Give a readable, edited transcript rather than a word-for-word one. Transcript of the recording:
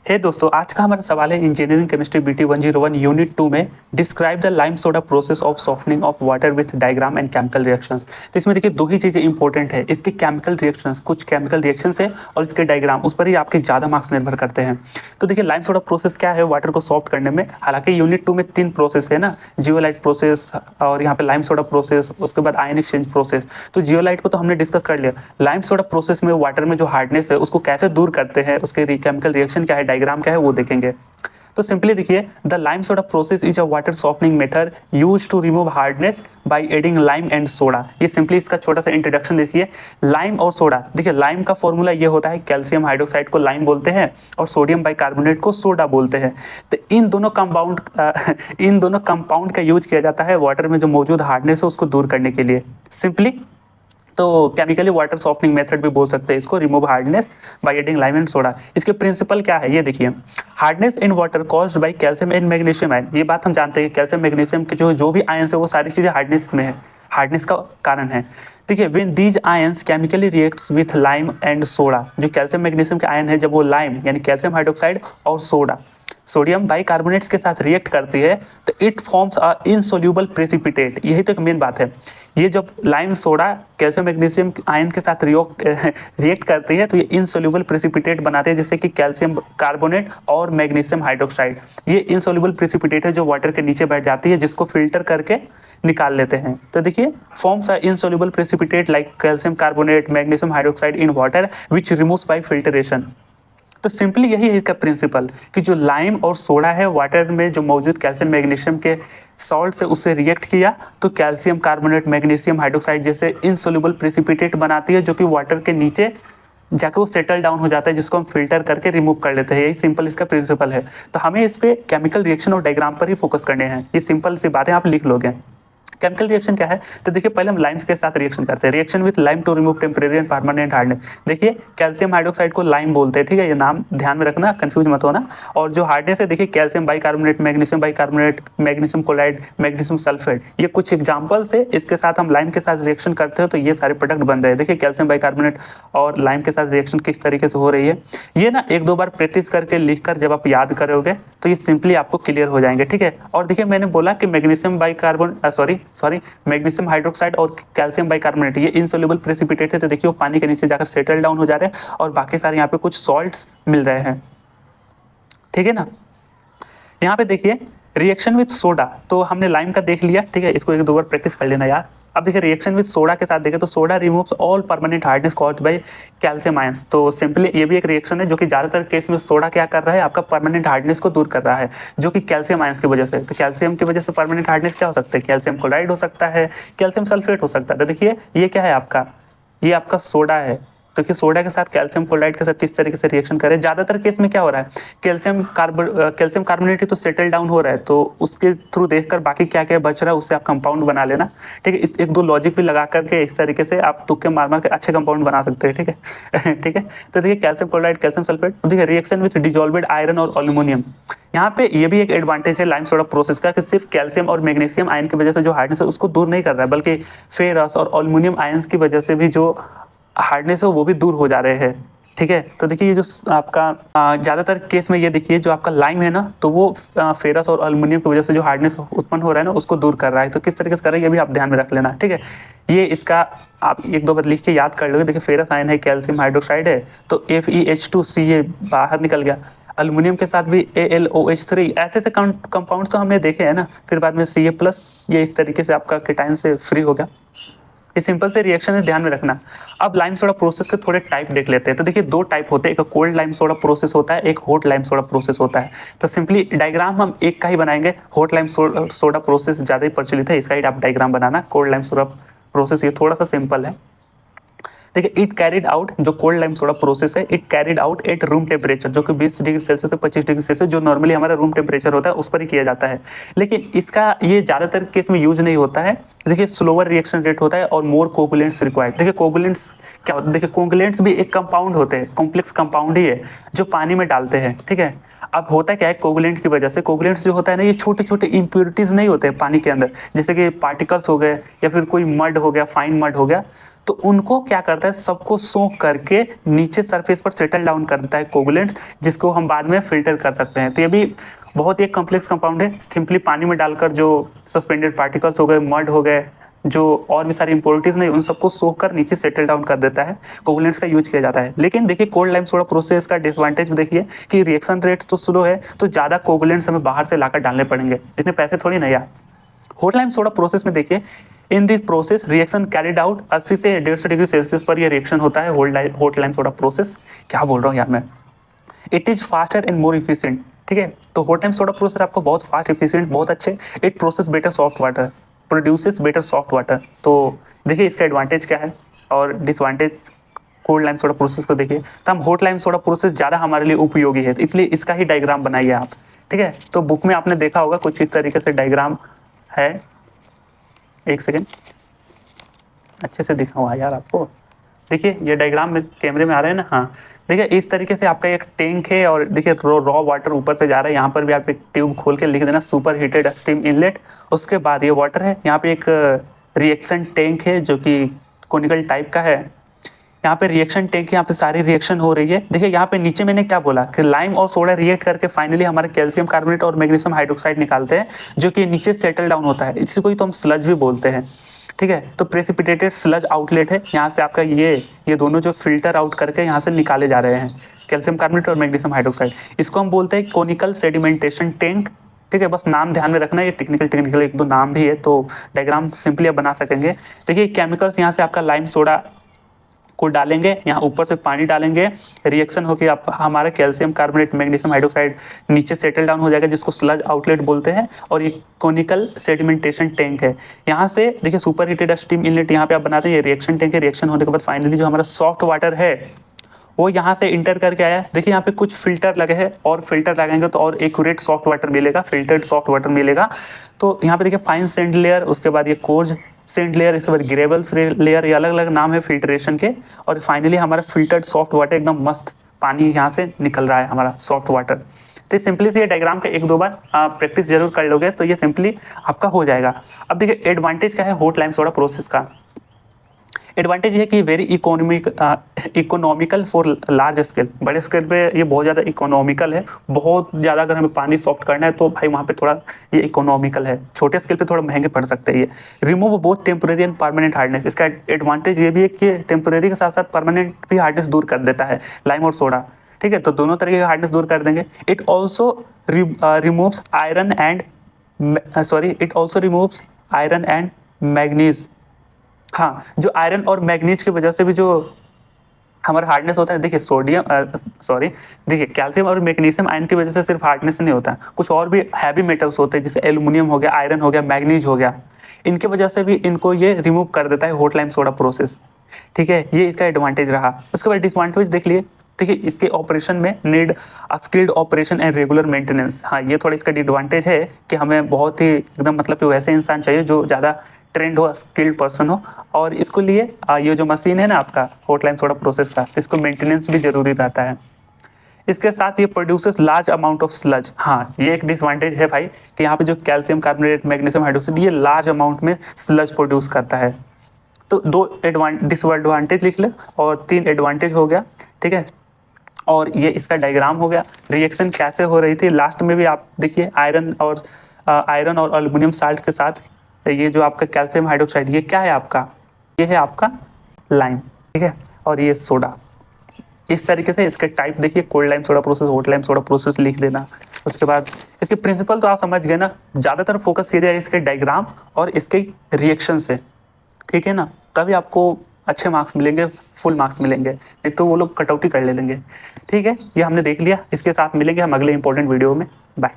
हे दोस्तों, आज का हमारा सवाल है इंजीनियरिंग केमिस्ट्री बीटी 101 यूनिट 2 में describe the lime soda process of softening of water with diagram and chemical reactions. तो इसमें देखिए दो ही चीज़ें इंपॉर्टेंट है, इसके केमिकल रिएक्शंस, कुछ केमिकल रिएक्शंस है और इसके डायग्राम, उस पर ही आपके ज़्यादा मार्क्स निर्भर करते हैं। तो देखिए लाइम सोडा प्रोसेस क्या है वाटर को सॉफ्ट करने में। हालांकि यूनिट 2 में 3 प्रोसेस है ना, जियोलाइट प्रोसेस और यहाँ पे लाइम सोडा प्रोसेस, उसके बाद आयन एक्सचेंज प्रोसेस। तो जियोलाइट को तो हमने डिस्कस कर लिया। लाइम सोडा प्रोसेस में वाटर में जो हार्डनेस है उसको कैसे दूर करते हैं, उसके केमिकल रिएक्शन क्या है, डायग्राम क्या है, वो देखेंगे। तो सिंपली देखिए, the lime soda process is a water softening method use to remove hardness by adding lime and soda. ये सिंपली इसका छोटा सा इंट्रोडक्शन देखिए। लाइम और सोडा, देखिए लाइम का फॉर्मूला ये होता है, कैल्शियम हाइड्रोक्साइड को लाइम बोलते हैं और सोडियम बाइकार्बोनेट को सोडा बोलते हैं। तो इन दोनों कंपाउंड का यूज किया जाता है वाटर में जो मौजूद हार्डनेस है उसको दूर करने के लिए। सिंपली तो केमिकली वाटर सॉफ्टनिंग मेथड भी बोल सकते हैं इसको, remove hardness by adding lime and soda. इसके प्रिंसिपल क्या है ये देखिए। Hardness in water caused by calcium and magnesium ion, ये बात हम जानते हैं, कैल्शियम मैग्नीशियम के जो भी आयन है वो सारी चीजें हार्डनेस में है, हार्डनेस का कारण है। देखिए when these ions chemically reacts with lime and soda, जो कैल्शियम मैग्नीशियम के आयन है जब वो लाइम यानी कैल्शियम हाइड्रोक्साइड और सोडा सोडियम बाइकार्बोनेट्स के साथ रिएक्ट करती है तो it forms a insoluble precipitate. यही तो एक मेन बात है, ये जब lime soda calcium magnesium ion के साथ रिएक्ट करती है तो ये इनसोल्यूबल प्रेसिपिटेट बनाते हैं, जैसे कि कैल्शियम कार्बोनेट और मैग्नीशियम हाइड्रोक्साइड। ये इनसोल्यूबल प्रेसिपिटेट है जो वाटर के नीचे बैठ जाती है, जिसको फिल्टर करके निकाल लेते हैं। तो देखिए forms are insoluble precipitate like calcium carbonate magnesium hydroxide in water which removes by filtration. तो सिंपली यही है इसका प्रिंसिपल कि जो लाइम और सोडा है वाटर में जो मौजूद कैल्शियम मैग्नीशियम के सॉल्ट से उससे रिएक्ट किया तो कैल्शियम कार्बोनेट मैग्नीशियम हाइड्रोक्साइड जैसे इनसोल्यूबल प्रेसिपिटेट बनाती है, जो कि वाटर के नीचे जाके वो सेटल डाउन हो जाता है, जिसको हम फिल्टर करके रिमूव कर लेते हैं। यही सिंपल इसका प्रिंसिपल है। तो हमें इस पे केमिकल रिएक्शन और डायग्राम पर ही फोकस करने हैं। ये सिंपल सी बातें आप लिख लोगे। केमिकल रिएक्शन क्या है, तो देखिए पहले हम लाइम्स के साथ रिएक्शन करते हैं। Reaction with lime to remove temporary and permanent hardness. देखिए कैल्शियम हाइड्रोक्साइड को लाइम बोलते हैं, ठीक है, ये नाम ध्यान में रखना, कंफ्यूज मत होना। और जो हार्डनेस है देखिए calcium bicarbonate magnesium chloride magnesium sulphate, ये कुछ एग्जाम्पल्स है। इसके साथ हम लाइम के साथ रिएक्शन करते हैं तो ये सारे प्रोडक्ट बन रहे हैं। देखिए कैल्शियम बाइकार्बोनेट और लाइम के साथ रिएक्शन किस तरीके से हो रही है, ये ना एक दो बार प्रैक्टिस करके लिख कर जब आप याद करोगे तो ये सिंपली आपको क्लियर हो जाएंगे, ठीक है। और देखिए मैंने बोला कि मैग्नीशियम मैग्नीशियम हाइड्रोक्साइड और कैल्शियम बाइकार्बोनेट ये इनसोल्यूबल प्रेसिपिटेट है, तो देखिए वो पानी के नीचे जाकर सेटल डाउन हो जा रहे हैं और बाकी सारे यहाँ पे कुछ सॉल्ट्स मिल रहे हैं, ठीक है ना। यहाँ पे देखिए रिएक्शन विद सोडा, तो हमने लाइम का देख लिया, ठीक है, इसको एक दो बार प्रैक्टिस कर लेना यार। अब देखिए रिएक्शन विद सोडा के साथ देखें तो soda removes all permanent hardness caused by calcium ions. तो सिंपली ये भी एक रिएक्शन है जो कि ज्यादातर केस में सोडा क्या कर रहा है, आपका परमानेंट हार्डनेस को दूर कर रहा है, जो कि कैल्शियम आयंस की वजह से। तो कैल्शियम की वजह से परमानेंट हार्डनेस क्या हो सकता है, कैल्शियम क्लोराइड हो सकता है, कैल्शियम सल्फेट हो सकता है। तो देखिए ये क्या है आपका, ये आपका सोडा है। तो कि सोडा के साथ कैल्शियम क्लोराइड के साथ किस तरीके से रिएक्शन करें। ज्यादातर केस में क्या हो रहा है, कैल्शियम कार्बोनेट तो सेटल डाउन हो रहा है, तो उसके थ्रू देखकर बाकी क्या क्या बच रहा है उससे आप कंपाउंड बना लेना, ठीक है। इस एक दो लॉजिक भी लगा करके इस तरीके से आप तुक्के मार मार के अच्छे कंपाउंड बना सकते हैं, ठीक है ठीक है। तो देखिए कैल्शियम क्लोराइड कैल्शियम सल्फेट, देखिए रिएक्शन विथ डिजॉल्वेड आयरन और एल्यूमिनियम। यहाँ पे ये भी एक एडवांटेज है लाइम सोडा प्रोसेस का कि सिर्फ कैल्शियम और मैग्नीशियम आयन की वजह से जो हार्डनेस है उसको दूर नहीं कर रहा है, बल्कि फेरस और एल्यूमिनियम आयंस की वजह से भी जो हार्डनेस है वो भी दूर हो जा रहे हैं, ठीक है। तो देखिए ये जो आपका ज़्यादातर केस में ये देखिए जो आपका लाइम है ना, तो वो फेरस और एल्यूमिनियम की वजह से जो हार्डनेस उत्पन्न हो रहा है ना उसको दूर कर रहा है। तो किस तरीके से कर रहा है ये भी आप ध्यान में रख लेना, ठीक है। ये इसका आप एक दो बार लिख के याद कर लोगे। देखिए फेरस आयन है, कैल्शियम हाइड्रोक्साइड है, तो FeH2Ca बाहर निकल गया। एल्यूमिनियम के साथ भी AlOH3, ऐसे ऐसे कंपाउंड्स तो हमने देखे हैं ना। फिर बाद में Ca+, ये इस तरीके से आपका केटाइन से फ्री हो गया। ये सिंपल से रिएक्शन है, ध्यान में रखना। अब लाइम सोडा प्रोसेस के थोड़े टाइप देख लेते हैं। तो देखिए दो टाइप होते हैं, एक कोल्ड लाइम सोडा प्रोसेस होता है, एक हॉट लाइम सोडा प्रोसेस होता है। तो सिंपली डायग्राम हम एक का ही बनाएंगे। हॉट लाइम सोडा प्रोसेस ज़्यादा ही प्रचलित है, इसका ही आप डायग्राम बनाना। कोल्ड लाइम सोडा प्रोसेस ये थोड़ा सा सिंपल है। देखिए इट कैरिड आउट, जो कोल्ड लाइम सोडा प्रोसेस है, it carried out at room temperature, जो कि 20 डिग्री सेल्सियस से 25 डिग्री सेल्सियस जो नॉर्मली हमारा रूम टेम्परेचर होता है उस पर ही किया जाता है। लेकिन इसका ये ज़्यादातर केस में यूज नहीं होता है। देखिए स्लोअर रिएक्शन रेट होता है और मोर कोगुलेंट्स रिक्वायर्ड। देखिए कोगुलेंट्स क्या होता है, देखिए कोगुलेंट्स भी एक कंपाउंड होते हैं, कॉम्प्लेक्स कंपाउंड ही है जो पानी में डालते हैं, ठीक है। अब होता क्या है कोगुलेंट की वजह से, कोगुलेंट्स जो होता है ना ये छोटे छोटे इम्प्योरिटीज नहीं होते हैं पानी के अंदर, जैसे कि पार्टिकल्स हो गए या फिर कोई मड हो गया, फाइन मड हो गया, तो उनको क्या करता है, सबको सोख करके नीचे सरफेस पर सेटल डाउन कर देता है कोगुलेंट्स, जिसको हम बाद में फिल्टर कर सकते हैं। तो ये भी बहुत ही एक कॉम्प्लेक्स कंपाउंड है। सिंपली पानी में डालकर जो सस्पेंडेड पार्टिकल्स हो गए, मड हो गए, जो और भी सारी इंप्योरिटीज नहीं, उन सबको सोख कर नीचे सेटल डाउन कर देता है। कोगुलेंट्स का यूज किया जाता है। लेकिन देखिए कोल्ड लाइम सोडा प्रोसेस का डिसएडवांटेज देखिए कि रिएक्शन रेट तो स्लो है, तो ज़्यादा कोगुलेंट्स हमें बाहर से लाकर डालने पड़ेंगे, इतने पैसे थोड़ी नहीं यार। हॉट लाइम सोडा प्रोसेस में देखिए, in this process reaction carried out 80 से 150 डिग्री सेल्सियस पर ये रिएक्शन होता है। हॉट लाइम सोडा प्रोसेस, क्या बोल रहा हूँ यार मैं। It is faster and more efficient, ठीक है। तो हॉट लाइम सोडा प्रोसेस आपको बहुत फास्ट, इफिशिएंट, बहुत अच्छे। It process better soft water, produces better soft water. तो देखिए इसका एडवांटेज क्या है और disadvantage cold lime soda process को देखिए। तो हम हॉट लाइम सोडा प्रोसेस ज़्यादा हमारे लिए उपयोगी है, इसलिए इसका ही डायग्राम बनाइए आप, ठीक है। तो बुक में आपने देखा होगा कुछ इस तरीके से डायग्राम है। एक सेकेंड, अच्छे से दिखाऊँ यार आपको। देखिए ये डायग्राम में कैमरे में आ रहा है ना, हाँ। देखिए इस तरीके से आपका एक टैंक है और देखिए रॉ वाटर ऊपर से जा रहा है। यहाँ पर भी आप एक ट्यूब खोल के लिख देना सुपर हीटेड स्टीम इनलेट। उसके बाद ये वाटर है, यहाँ पे एक रिएक्शन टैंक है जो कि कोनिकल टाइप का है। यहाँ पे रिएक्शन टैंक, यहाँ पे सारी रिएक्शन हो रही है। देखिए यहाँ पे नीचे मैंने क्या बोला कि लाइम और सोडा रिएक्ट करके फाइनली हमारे कैल्शियम कार्बोनेट और मैग्नीशियम हाइड्रोक्साइड निकालते हैं, जो कि नीचे सेटल डाउन होता है। इसी को ही तो हम स्लज भी बोलते हैं, ठीक है। तो प्रेसिपिटेटेड स्लज आउटलेट है, यहाँ से आपका ये दोनों जो फिल्टर आउट करके यहाँ से निकाले जा रहे हैं, कैल्शियम कार्बोनेट और मैग्नीशियम हाइड्रोक्साइड। इसको हम बोलते हैं कोनिकल सेडिमेंटेशन टैंक, ठीक है। बस नाम ध्यान में रखना, ये टेक्निकल एक दो नाम भी है, तो डायग्राम सिंपली आप बना सकेंगे। देखिए केमिकल्स यहाँ से आपका लाइम सोडा को डालेंगे, यहाँ ऊपर से पानी डालेंगे, रिएक्शन होकर आप हमारा कैल्शियम कार्बोनेट मैग्नीशियम हाइड्रोक्साइड नीचे सेटल डाउन हो जाएगा, जिसको स्लज आउटलेट बोलते हैं। और ये कोनिकल सेडिमेंटेशन टैंक है। यहाँ से देखिए सुपर हीटेड स्टीम इनलेट यहाँ पे आप बनाते हैं, ये रिएक्शन टैंक है। रिएक्शन होने के बाद फाइनली जो हमारा सॉफ्ट वाटर है वो यहाँ से इंटर करके आया। देखिए यहाँ पे कुछ फिल्टर लगे हैं, और फिल्टर लगाएंगे तो और एक्यूरेट सॉफ्ट वाटर मिलेगा, फिल्टर्ड सॉफ्ट वाटर मिलेगा। तो यहाँ पे देखिए फाइन सेंड लेयर, उसके बाद ये कोर्ज सेंट लेयर, इसके बाद ग्रेवल्स लेयर, ये अलग अलग नाम है फिल्ट्रेशन के। और फाइनली हमारा फिल्टर्ड सॉफ्ट वाटर, एकदम मस्त पानी यहाँ से निकल रहा है हमारा सॉफ्ट वाटर। तो सिंपली से ये डायग्राम का एक दो बार प्रैक्टिस जरूर कर लोगे तो ये सिंपली आपका हो जाएगा। अब देखिए एडवांटेज क्या है हॉट लाइम सोडा प्रोसेस का। एडवांटेज ये कि very economical for large scale, बड़े स्केल पे ये बहुत ज़्यादा इकोनॉमिकल है। बहुत ज़्यादा अगर हमें पानी सॉफ्ट करना है तो भाई वहाँ पे थोड़ा ये इकोनॉमिकल है, छोटे स्केल पे थोड़ा महंगे पड़ सकते हैं ये। Remove both temporary and permanent hardness, इसका एडवांटेज ये भी है कि टेम्परेरी के साथ साथ परमानेंट भी हार्डनेस दूर कर देता है लाइम और सोडा, ठीक है। तो दोनों तरीके का हार्डनेस दूर कर देंगे। It also removes iron and manganese. हाँ, जो आयरन और मैग्नीज की वजह से भी जो हमारा हार्डनेस होता है, देखिए देखिए कैल्शियम और मैग्नीशियम आयन की वजह से सिर्फ हार्डनेस नहीं होता, कुछ और भी हैवी मेटल्स होते हैं, जैसे एल्युमिनियम हो गया, आयरन हो गया, मैग्नीज हो गया, इनके वजह से भी इनको ये रिमूव कर देता है हॉट लाइम सोडा प्रोसेस, ठीक है। ये इसका एडवांटेज रहा। उसके बाद डिसएडवांटेज देख लिए। देखिए इसके ऑपरेशन में need skilled operation and regular maintenance. हाँ, ये थोड़ा इसका डिसएडवांटेज है कि हमें बहुत ही एकदम मतलब कि वैसे इंसान चाहिए जो ज़्यादा ट्रेंड हो, स्किल्ड पर्सन हो। और इसको लिए ये जो मशीन है ना आपका हॉट लाइम सोडा प्रोसेस का, इसको मेंटेनेंस भी जरूरी रहता है। इसके साथ ये produces large amount of sludge. हाँ, ये एक डिसएडवांटेज है भाई कि यहाँ पे जो कैल्शियम कार्बोनेट, मैग्नीशियम हाइड्रोक्साइड, ये लार्ज अमाउंट में स्लज प्रोड्यूस करता है। तो 2 डिसएडवांटेज लिख ले और 3 एडवांटेज हो गया, ठीक है। और ये इसका डायग्राम हो गया, रिएक्शन कैसे हो रही थी। लास्ट में भी आप देखिए आयरन और एल्युमिनियम साल्ट के साथ ये जो आपका कैल्शियम हाइड्रोक्साइड, ये क्या है आपका, ये है आपका लाइम, ठीक है। और ये सोडा। इस तरीके से इसके टाइप देखिए, cold lime soda process, hot lime soda process लिख देना। उसके बाद इसके प्रिंसिपल तो आप समझ गए ना। ज़्यादातर फोकस किया जाए इसके डायग्राम और इसके रिएक्शन से, ठीक है ना। तभी आपको अच्छे मार्क्स मिलेंगे, फुल मार्क्स मिलेंगे, नहीं तो वो लोग कटौती कर ले लेंगे, ठीक है। ये हमने देख लिया। इसके साथ मिलेंगे हम अगले इंपॉर्टेंट वीडियो में। बाय।